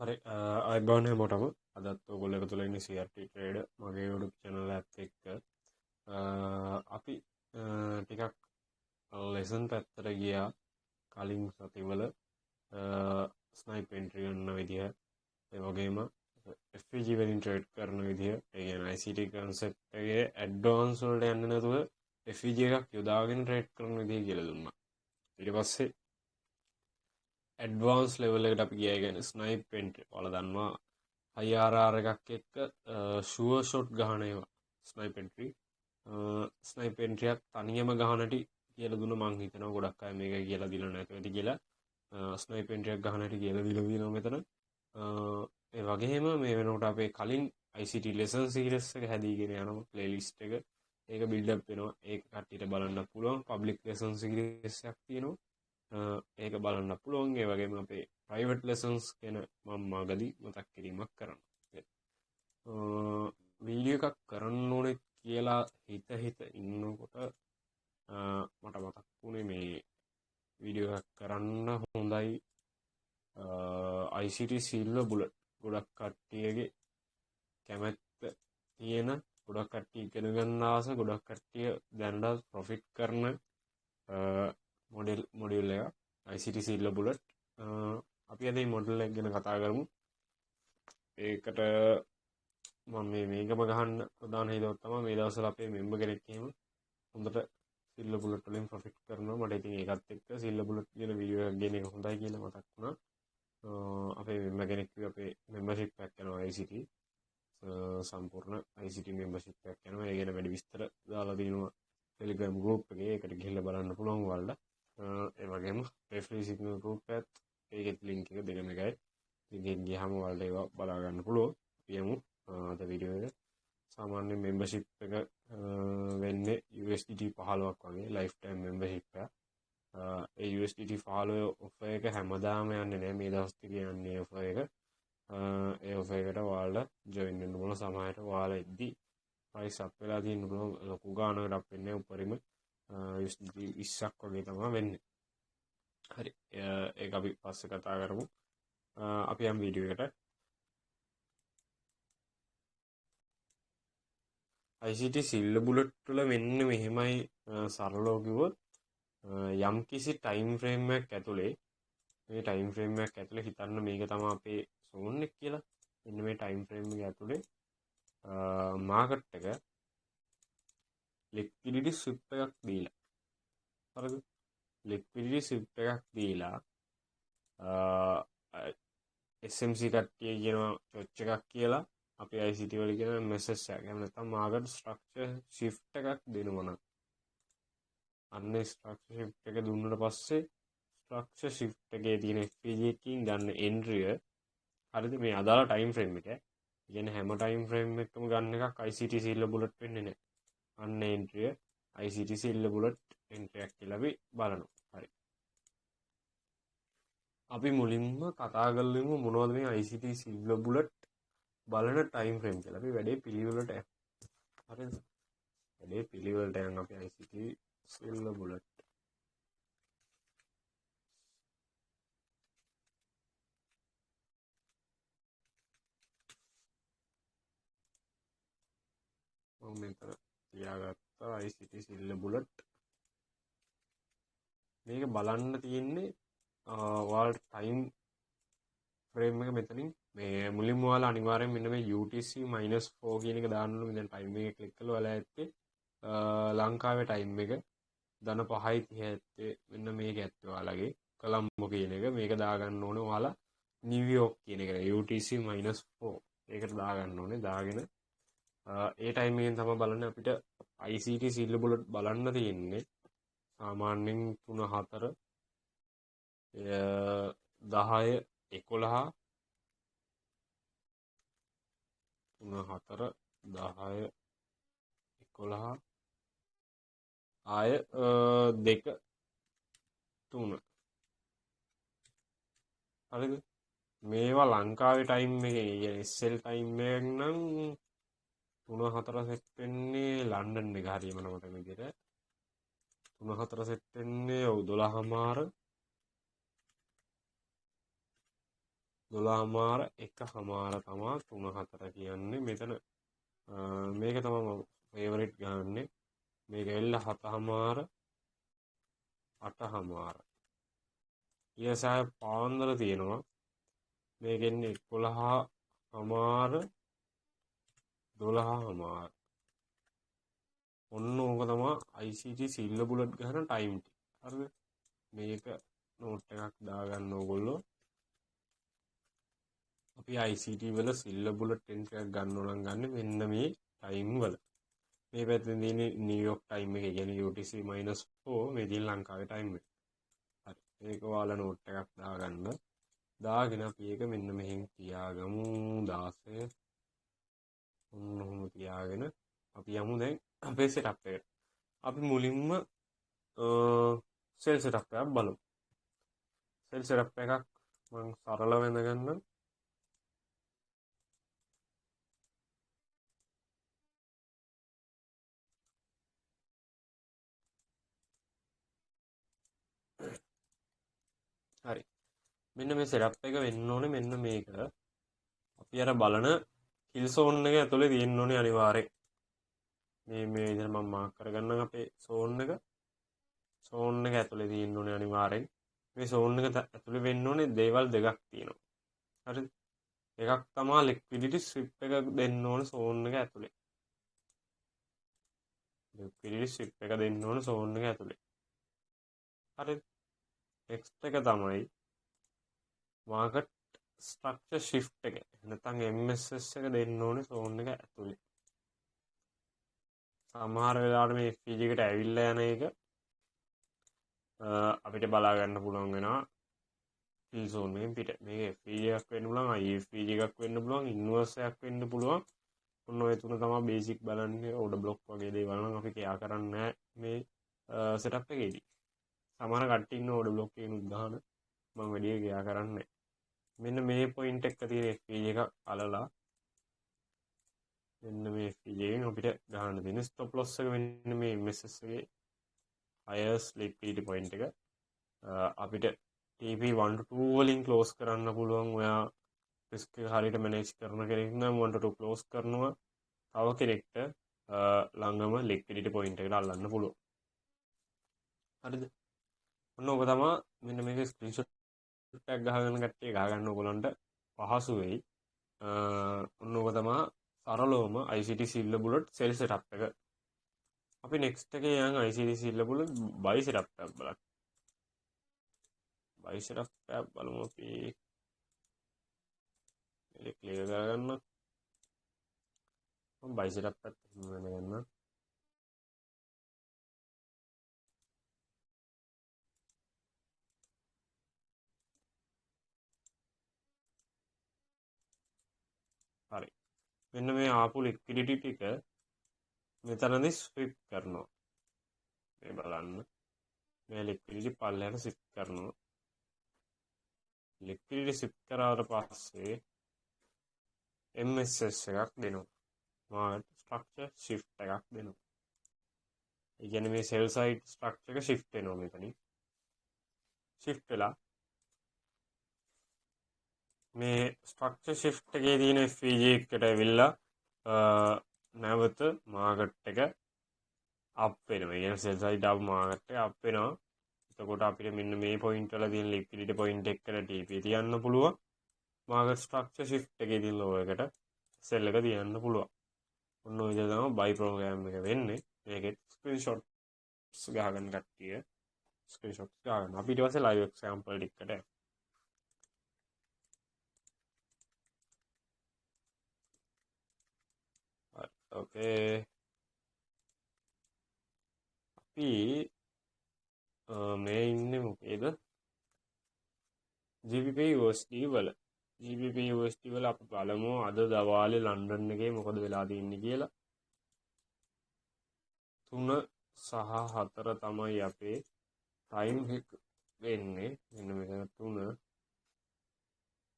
හරි අයිබෝන් හැමෝටම අදත් ඔයගොල්ලෝ එකතු වෙලා ඉන්නේ CRT Trade මගේ YouTube channel එකත් එක්ක අපි ටිකක් lesson පැත්තට ගියා කලින් සතිවල snipe entry ගන්න විදිය ඒ වගේම FPG වලින් trade කරන විදිය ඒ කියන්නේ ICT concept එකේ advance වලට යන්නේ නැතුව FPG එකක් යොදාගෙන trade කරන විදිය කියලා දුන්නා ඊට පස්සේ ඇඩ්වාන්ස් ලෙවල් එකට අපි ගියා කියන්නේ ස්නයිප් එන්ට්‍රි. ඔයාලා දන්නවා IRR එකක් එක්ක ෂුවර් ෂොට් ගහන ඒවා ස්නයිප් එන්ට්‍රි. ස්නයිප් එන්ට්‍රියක් තනියම ගහනටි කියලා දුන්න මං හිතනවා ගොඩක් අය මේක කියලා දිලා නැතුව ඇති කියලා. ස්නයිප් එන්ට්‍රියක් ගහනටි කියලා දිලා දිනවා මෙතන. ඒ වගේම මේ වෙනකොට අපේ කලින් ICT lesson series එක හැදීගෙන යනවා playlist එක. ඒක build up වෙනවා. ඒක කට්ටියට බලන්න පුළුවන්. public lesson series එකක් තියෙනවා. ඒක බලන්න පුළුවන් ඒ වගේම අපේ ප්‍රයිවට් ලෙසන්ස් ගැන මම මාගදී මතක් කිරීමක් කරනවා වීඩියෝ එකක් කරන්න ඕනේ කියලා හිත ඉන්නකොට මට මතක් වුණේ මේ වීඩියෝ එකක් කරන්න හොඳයි ICT සිල්වර් බුලට් ගොඩක් කට්ටියගේ කැමැත්ත තියෙන ගොඩක් කට්ටිය ඉගෙන ගන්න ආස ගොඩක් කට්ටිය දැනට ප්‍රොෆිට් කරන මොඩියුල් එක ICT සිල්වර් බුලට් අපි අද මේ මොඩල් එක ගැන කතා කරමු. ඒකට මම මේකම ගහන්න ප්‍රධාන හේතුව තමයි මේ දවස්වල අපේ මෙම්බර් කෙනෙක් එහෙම හොඳට සිල්වර් බුලට් වලින් ප්‍රොෆිට් කරනවා. මට ඉතින් ඒකත් එක්ක සිල්වර් බුලට් කියන වීඩියෝ එකක් ගෙන එක හොඳයි කියලා මතක් වුණා. අපේ මෙම්බර් කෙනෙක් අපේ මෙම්බර්ෂිප් එකක් යනවා ICT සම්පූර්ණ ICT මෙම්බර්ෂිප් එකක් යනවා. ඒ ගැන වැඩි විස්තර දාලා දිනවා Telegram group එකේ. ඒකට ගිහිල්ලා බලන්න පුළුවන් ඔයාලට. ඒ වගේම free signal group එකත් ඒකෙත් link එක දෙකම එකයි. ඉතින් ගියාම ඔයාලට ඒවා බලා ගන්න පුළුවන්. අපි යමු අද වීඩියෝ එක. සාමාන්‍ය membership එක වෙන්නේ USDT 15ක් වගේ lifetime membership එක. ඒ USDT 15 offer එක හැමදාම යන්නේ නැහැ. මේ දවස් ටික යන්නේ offer එක. ඒ offer එකට ඔයාලට join වෙන්න ඕන. සමහරට ඔයාලා ඉද්දි price up වෙලා තියෙන පුළුවන් ලොකු ගානකට up වෙන්නේ උඩරිම USDT 20ක් වගේ තමයි වෙන්නේ. හරි ඒක අපි පස්සේ කතා කරමු. අපි යම් වීඩියෝ එකට. ICT සිල්වර් බුලට් වල මෙන්න මෙහෙමයි සරලව කිව්වොත් යම් කිසි ටයිම් ෆ්‍රේම් එකක් ඇතුලේ මේ ටයිම් ෆ්‍රේම් එකක් ඇතුලේ හිතන්න මේක තමයි අපේ සෝන් එක කියලා. මෙන්න මේ ටයිම් ෆ්‍රේම් එක ඇතුලේ මාකට් එක ලික්විඩිටි ස්විප් එකක් දීලා. හරිද? ලික්විඩිටි ස්විප් එකක් දීලා SMC කට්ටිය කියනවා චොච් එකක් කියලා අපි ICT වල කියන මෙසේජ් එකක්. එහෙම නැත්නම් මාකට් ස්ට්‍රක්චර් shift එකක් දෙනවා නම් අන්න ස්ට්‍රක්චර් shift එක දුන්නාට පස්සේ ස්ට්‍රක්චර් shift එකේ තියෙන FPG එකකින් ගන්න entry හරිද මේ අදාළ ටයිම් ෆ්‍රේම් එක. කියන්නේ හැම ටයිම් ෆ්‍රේම් එකකම ගන්න එකක් ICT සිල්වර් බුලට් වෙන්නේ නැහැ. අන්න entry ICT silver bullet entry එකක් කියලා අපි බලනවා. හරි. අපි මුලින්ම කතා කරලෙමු මොනවද මේ ICT සිල්වර් බුලට් බලන ටයිම් ෆ්‍රේම් කියලා. අපි වැඩේ පිළිවෙලට යමු. හරිද? වැඩේ පිළිවෙලට යන අපි ICT සිල්වර් බුලට් මම මෙතන තියාගත්තා ICT සිල්වර් බුලට්. මේක බලන්න තියෙන්නේ ඔයාලට ටයිම් ෆ්‍රේම් එක මෙතනින් මේ මුලින්ම ඔයාලා අනිවාර්යෙන් මෙන්න මේ UTC -4 කියන එක දාන්න ඕනේ. දැන් ටයිම් එක ක්ලික් කළා ඔයාලා ඇත්තේ ලංකාවේ ටයිම් එක දන 5:30 ඇත්තේ මෙන්න මේක ඇත්තේ ඔයාලගේ කොලම්බෝ කියන එක. මේක දාගන්න ඕනේ ඔයාලා නිව්යෝක් කියන එක UTC -4 ඒකට දාගන්න ඕනේ. දාගෙන ඒ ටයිම් එකෙන් තමයි බලන්න අපිට ICT සිල්වර් බුලට් බලන්න තියෙන්නේ. සාමාන්‍යයෙන් 3 4 10 11 3 4 10 11 ආය 2 3 හරිද? මේවා ලංකාවේ ටයිම් එකේ SL ටයිම් එකක් නම් 3 4 සෙට් වෙන්නේ ලන්ඩන් එක හරියම නමතක විදිහට 3 4 සෙට් වෙන්නේ 12 මාර 12 1 තමයි 3 4 කියන්නේ මෙතන මේක තමයි මම ෆේවරිට් ගන්නේ මේක එල්ල 7 8 ඊයසාය පාන්දර තියෙනවා මේකෙන්නේ 11 12 ඔන්න ඕක තමයි ICT සිල්වර් බුලට් ගන්න ටයිම් ටික හරිද මේක නෝට් එකක් දාගන්න ඕගොල්ලෝ අපි ICT වල සිල්වර් බුලට් ටෙන්ස් එකක් ගන්න ඕන නම් ගන්න මෙන්න මේ ටයිම් වල මේ පැත්තෙන් තියෙන්නේ නිව්යෝර්ක් ටයිම් එක කියන්නේ UTC-4 මේ තියෙන ලංකාවේ ටයිම් එක හරි මේක ඔයාලා නෝට් එකක් දාගන්න දාගෙන අපි ඒක මෙන්න මෙහෙන් තියාගමු 16 ඔන්න ඔහොම තියාගෙන අපි යමු දැන් අපේ සෙටප් එකට අපි මුලින්ම සෙල් සෙටප් එකක් බලමු සෙල් සෙටප් එකක් මම සරලව වෙනගන්නම් හරි මෙන්න මේ සෙටප් එක වෙන්න ඕනේ මෙන්න මේක අපි අර බලන කිල් සෝන් එක ඇතුලේ තියෙන්න ඕනේ අනිවාර්යෙන් මේ විදිහට මම මාක් කරගන්නම් අපේ සෝන් එක ඇතුලේ තියෙන්න ඕනේ අනිවාර්යෙන් මේ සෝන් එක ඇතුලේ වෙන්න ඕනේ දේවල් දෙකක් තියෙනවා හරිද එකක් තමයි ලික්විඩිටි ස්විප් එක දෙන්න ඕනේ සෝන් එක ඇතුලේ ලික්විඩිටි ස්විප් එක දෙන්න ඕනේ සෝන් එක ඇතුලේ හරිද නෙක්ස්ට් එක තමයි මාකට් ස්ට්‍රක්චර් shift එක නැත්නම් MSS එක දෙන්න ඕනේ සෝන් එක ඇතුලේ සමහර වෙලාවට මේ FPG එකට ඇවිල්ලා යන එක අපිට බලා ගන්න පුළුවන් වෙනවා fill zone එකෙන් පිට මේක FPG එකක් වෙන්න පුළුවන් IFPG එකක් වෙන්න පුළුවන් inverse එකක් වෙන්න පුළුවන් ඔන්න ඔය තුන තමයි බේසික් බලන්නේ ඕඩර් බ්ලොක් වගේ දේවල් නම් අපි කියා කරන්නේ මේ සෙටප් එකේදී සමහර කට්ටිය ඉන්න ඕඩර් බ්ලොක් එකේ උදාහරණ මම වැඩි කියා කරන්නේ මෙන්න මේ පොයින්ට් එක තියෙන FPG එකක් අලලා මෙන්න මේ FPG එකෙන් අපිට ගන්න තියෙන ස්ටොප් ලොස් එක මෙන්න මේ MSS එකේ highest liquidity point එක අපිට TP1 to 2 වලින් ක්ලෝස් කරන්න පුළුවන් ඔයා රිස්ක් එක හරියට මැනේජ් කරන කෙනෙක් නම් 1 to 2 ක්ලෝස් කරනවා තව කෙනෙක්ට ළඟම liquidity point එකට අල්ලන්න පුළුවන් හරිද ඔන්න ඔක තමයි මෙන්න මේක ස්ක්‍රීන්ෂොට් එකක් ගහගෙන කට්ටිය ගහගන්න ඕගොල්ලන්ට පහසු වෙයි ඔන්න ඔක තමයි සරලවම ICT සිල්වර් බුලට් සෙල් සෙටප් එක අපි නෙක්ස්ට් එකේ යන් ICT සිල්වර් බුලට් බයි සෙටප් එකක් බලන්න බයි සෙටප් එකක් බලමු අපි මේක ක්ලියර් කරගන්න මම බයි සෙටප් එකත් වෙනගන්න හරි මෙන්න මේ ආපු ලික්විඩිටි ටික මෙතනදී ස්විප් කරනවා මේ බලන්න මේ ලික්විඩිටි පල්ලෙහාට ස්විප් කරනවා ලික්විඩිටි ස්විප් කරාට පස්සේ MSS එකක් දෙනවා මාර්කට් ස්ට්‍රක්චර් shift එකක් දෙනවා ඒ කියන්නේ මේ සෙල් සයිඩ් ස්ට්‍රක්චර් එක shift වෙනවා මෙතනින් shift වෙලා මේ ස්ට්‍රක්චර් shift එකේ තියෙන FPG එකට ඇවිල්ලා නැවත මාකට් එක අප් වෙනවා. ඒ කියන්නේ සෙල් සයිඩ් අප් මාකට් එක අප් වෙනවා. එතකොට අපිට මෙන්න මේ පොයින්ට් වල තියෙන ලික්විඩිටි පොයින්ට් එකට TP තියන්න පුළුවන්. මාකට් ස්ට්‍රක්චර් shift එකේ තියෙන ලෝ එකට සෙල් එක තියන්න පුළුවන්. ඔන්න ඔය විදිහට තමයි බයි ප්‍රෝග්‍රෑම් එක වෙන්නේ. මේකේ ස්ක්‍රීන්ෂොට්ස් ගහගන්න කට්ටිය ස්ක්‍රීන්ෂොට්ස් ගහගන්න. අපි ඊට පස්සේ ලයිව් එක්සැම්පල් ටිකකට යමු. ඕකේ අපි මේ ඉන්නේ මොකේද GBP USD වල GBP USD වල අපි බලමු අද දවාලේ ලන්ඩන් එකේ මොකද වෙලා තින්නේ කියලා 3 සහ 4 තමයි අපේ ටයිම් එක වෙන්නේ මෙන්න මෙතන 3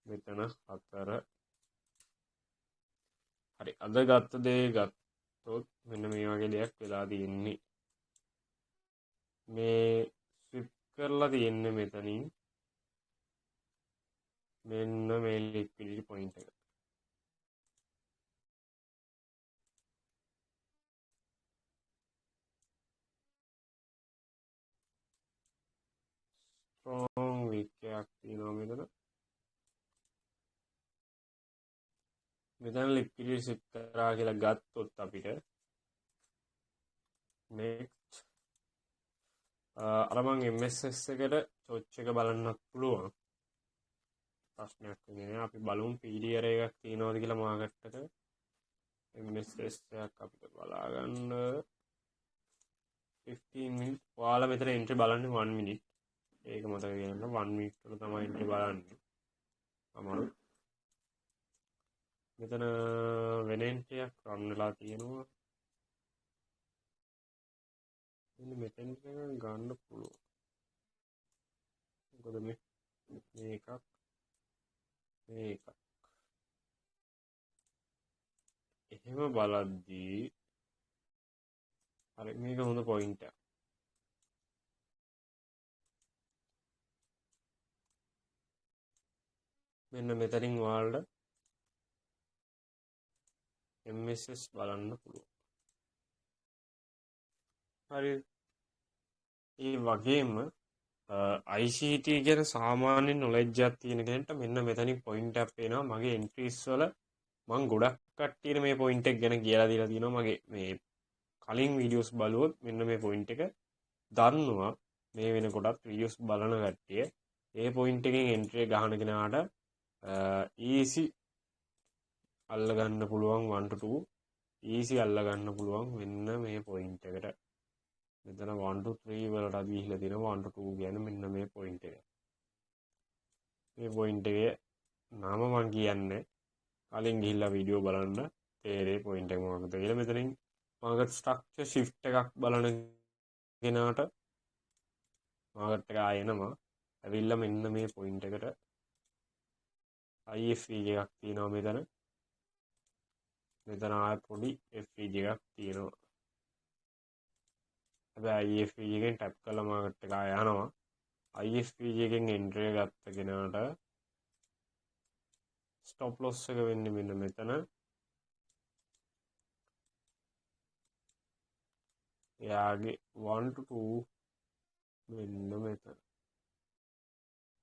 මෙතන 4 හරි අද ගත්ත දේ ගත්තොත් මෙන්න මේ වගේ දෙයක් වෙලා තියෙන්නේ මේ ස්විප් කරලා තියෙන්නේ මෙතනින් මෙන්න මේ ලික්විඩිටි පොයින්ට් එක. ස්ට්‍රෝං වික් එකක් තියෙනවා මෙතන. මෙතන ලික්විඩිටි සෙට් කරා කියලා ගත්තොත් අපිට next අර මං MSS එකට චොච් එක බලන්නත් පුළුවන්. ප්‍රශ්නයක් වෙන්නේ නැහැ. අපි බලමු PDR එකක් තියෙනවද කියලා මාකට් එක. MSS එකක් අපිට බලා ගන්න 15 minutes. ඔයාලා මෙතන එන්ට්‍රි බලන්නේ 1 minute. ඒක මතක තියාගන්න 1 minute වල තමයි එන්ට්‍රි බලන්නේ. අමාරු. මෙතන වෙන එන්ට්‍රි එකක් රන් වෙලා තියෙනවා. මෙන්න මෙතෙන් ගන්න පුළුවන්. මොකද මේකක් එහෙම බලද්දී හරි මේක හොඳ පොයින්ට් එකක්. මෙන්න මෙතනින් ඔයාලට MSS බලන්න පුළුවන්. හරි. ඒ වගේම ICT ගැන සාමාන්‍ය නොලෙජ් එකක් තියෙන කෙනෙක්ට මෙන්න මෙතනින් පොයින්ට් එකක් පේනවා. මගේ එන්ට්‍රීස් වල මම ගොඩක් කට්ටියට මේ පොයින්ට් එක ගැන කියලා දීලා තියෙනවා. මගේ මේ කලින් වීඩියෝස් බලුවොත් මෙන්න මේ පොයින්ට් එක දන්නවා. මේ වෙනකොටත් වීඩියෝස් බලන කට්ටිය ඒ පොයින්ට් එකෙන් එන්ට්‍රි එක ගහන කෙනාට ඊසි අල්ල ගන්න පුළුවන් 1 to 2 ඊසි අල්ල ගන්න පුළුවන් මෙන්න මේ පොයින්ට් එකට. මෙතන 1 to 3 වලට ගිහිල්ලා තියෙනවා 1 to 2 කියන්නේ මෙන්න මේ පොයින්ට් එක. මේ පොයින්ට් එකේ නම මම කියන්නේ කලින් ගිහිල්ලා වීඩියෝ බලන්න තේරෙයි පොයින්ට් එක මොකක්ද කියලා. මෙතනින් මාකට් ස්ට්‍රක්චර් shift එකක් බලන කෙනාට මාකට් එක ආයෙනවා. ඇවිල්ලා මෙන්න මේ පොයින්ට් එකට IFEG එකක් තියෙනවා මෙතන. මෙතන ආයෙ පොඩි FEG එකක් තියෙනවා. හැබැයි IFEG එකෙන් ටැප් කළා මාකට් එක ආයෙ යනවා. IFEG එකෙන් එන්ට්‍රි එක ගත්ත කෙනාට ස්ටොප් ලොස් එක වෙන්නේ මෙන්න මෙතන. එයාගේ 1 to 2 මෙන්න මෙතන.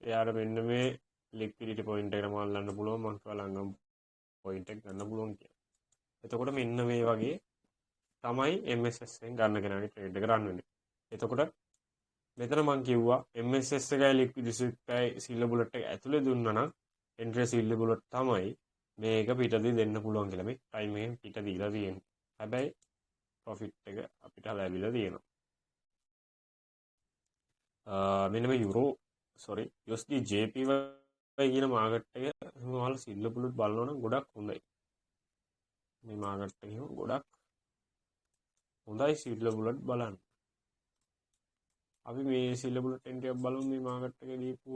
එයාට මෙන්න මේ ලික්විඩිටි පොයින්ට් එකට මාල්ලන්න පුළුවන්. මං කියලා ලංගම් පොයින්ට් එක ගන්න පුළුවන් කියලා. එතකොට මෙන්න මේ වගේ තමයි MSS එකෙන් ගන්න කෙනාගේ ට්‍රේඩ් එක රන් වෙන්නේ. එතකොට මෙතන මං කිව්වා MSS එකයි ලික්විඩිටි එකයි සිල්වර් බුලට් එක ඇතුලේ දුන්නා නම් එන්ට්‍රි සිල්වර් බුලට් තමයි මේක පිටදී දෙන්න පුළුවන් කියලා මේ ටයිම් එකෙන් පිට දීලා තියෙන්නේ. හැබැයි ප්‍රොෆිට් එක අපිට ලැබිලා තියෙනවා. මෙන්න මේ USD JPY කියන මාකට් එක ඔයාලා සිල්වර් බුලට් බලනවා නම් ගොඩක් හොඳයි. මේ මාකට් එක ගොඩක් හොඳයි සිල්වර් බුලට් බලන්න. අපි මේ සිල්වර් බුලට් එන්ට්‍රි එක බලමු මේ මාකට් එකේ දීපු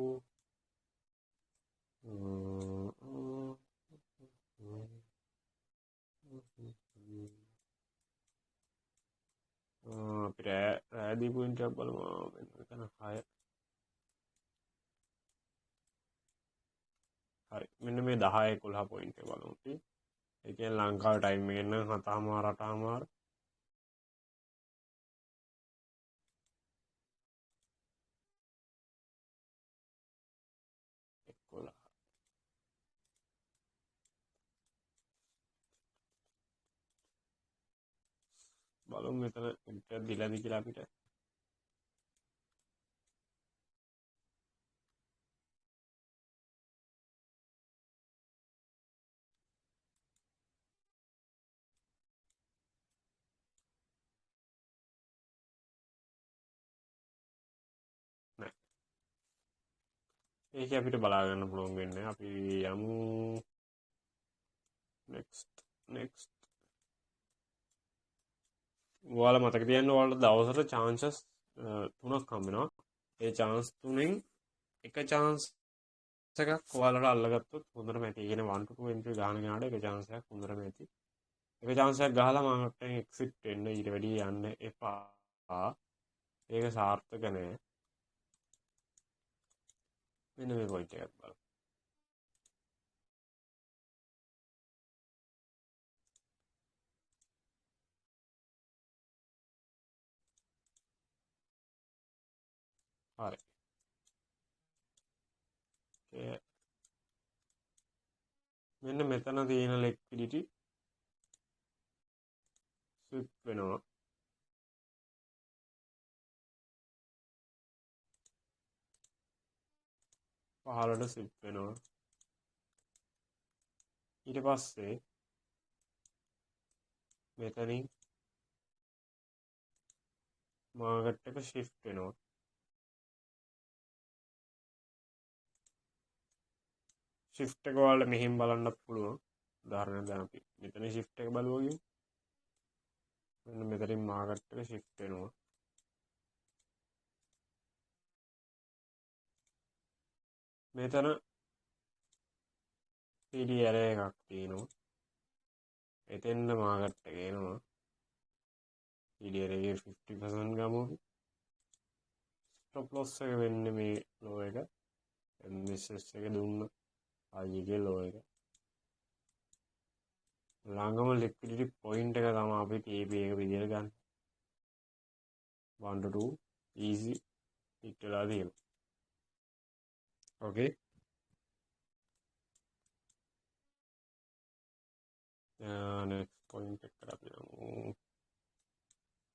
අපිට රෑදී පොයින්ට් එකක් බලමු. මෙතන 6. හරි. මෙන්න මේ 10 11 පොයින්ට් එක බලමු අපි. ඒ කියන්නේ ලංකාවේ ටයිම් එකෙන් නම් 7:00 8:00 11 බලමු මෙතන එන්ට්‍රි එකක් දීලාද කියලා අපිට. නෑ. ඒක අපිට බලා ගන්න පුළුවන් වෙන්නේ. අපි යමු next. ඔයාලා මතක තියාගන්න ඔයාලට දවසට chances 3ක් හම්බ වෙනවා. ඒ chance 3න් එක chance එකක් ඔයාලට අල්ලගත්තොත් හොඳටම ඇති. ඒ කියන්නේ 1 to 2 entry ගන්න කෙනාට එක chance එකක් හොඳටම ඇති. එක chance එකක් ගහලා මාකට් එකෙන් exit වෙන්න ඊට වැඩි යන්න එපා. ඒක සාර්ථක නෑ. මෙන්න මේ පොයින්ට් එකක් බලන්න. හරි. මෙන්න මෙතන තියෙන liquidity ස්විප් වෙනවා. පහළට ස්විප් වෙනවා. ඊට පස්සේ මෙතනින් මාකට් එක shift වෙනවා. shift එක ඔයාලට මෙහෙම බලන්නත් පුළුවන්. උදාහරණයක් දැන් අපි මෙතන shift එක බලුවා කියමු. මෙන්න මෙතනින් මාකට් එක shift වෙනවා. මෙතන PD array එකක් තියෙනවා. එතෙන්ද මාකට් එක එනවා. PD array එකේ 50% ගමු. stop loss එක වෙන්නේ මේ low එක. MSS එක දුන්න ආයිගේ low එක. ළඟම liquidity point එක තමයි අපි TP එක විදියට ගන්න. 1 to 2 easy hit වෙලා තියෙනවා. okay. next point එකට අපි යමු.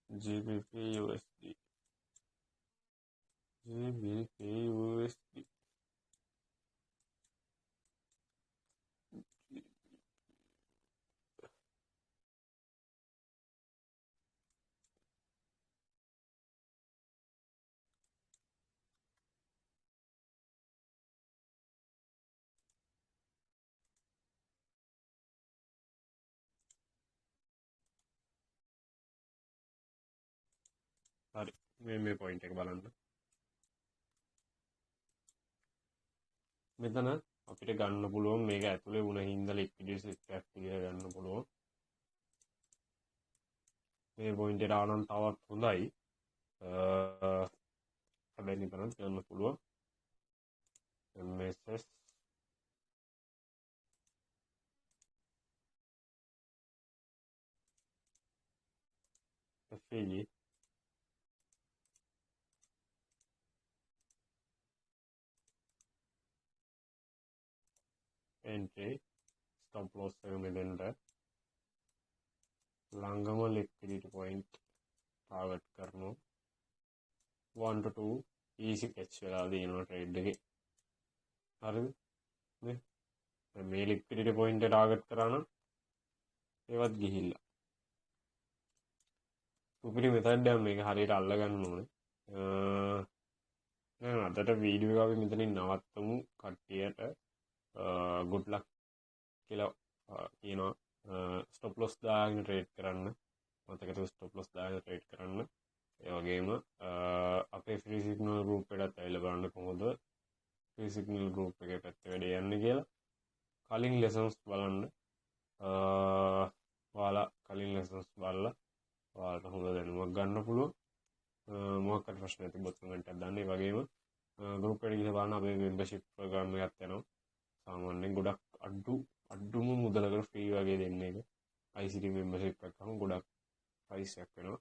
GBP USD. GBP USD. හරි. මේ point එක බලන්න. මෙතන අපිට ගන්න පුළුවන් මේක ඇතුලේ වුණ හින්දා liquidity එකක් විදියට ගන්න පුළුවන්. මේ point එකට ආනන් තවත් හොඳයි. හැබැයි මෙතන ගන්න පුළුවන්. MSS FAG entry stop loss එක මෙතෙන්ට ළඟම liquidity point target කරනවා 1 to 2 easy catch වෙලා දිනන trade එකේ හරිද මේ liquidity point එක target කරා නම් ඒවත් ගිහිල්ලා උපරි method එක මේක හරියට අල්ල ගන්න ඕනේ දැන් අදට වීඩියෝ එක අපි මෙතනින් නවත්තමු කට්ටියට good luck කියලා කියනවා stop loss දාගෙන trade කරන්න මතකද stop loss දාගෙන trade කරන්න ඒ වගේම අපේ free signal group එකටත් ඇවිල්ලා බලන්න කොහොමද free signal group එකේ පැත්තේ වැඩේ යන්නේ කියලා කලින් lessons බලන්න ඔයාලා කලින් lessons බලලා ඔයාලට හොඳ දැනුමක් ගන්න පුළුවන් මොකක් හරි ප්‍රශ්න තිබ්බොත් කමෙන්ට් එකක් දාන්න ඒ වගේම group එකට ගිහලා බලන්න අපේ membership program එකක් යනවා සාමාන්‍යයෙන් ගොඩක් අඩුම මුදලකට ෆ්‍රී වගේ දෙන්නේ එක ICT membership එකක් ගමු ගොඩක් ප්‍රයිස් එකක් වෙනවා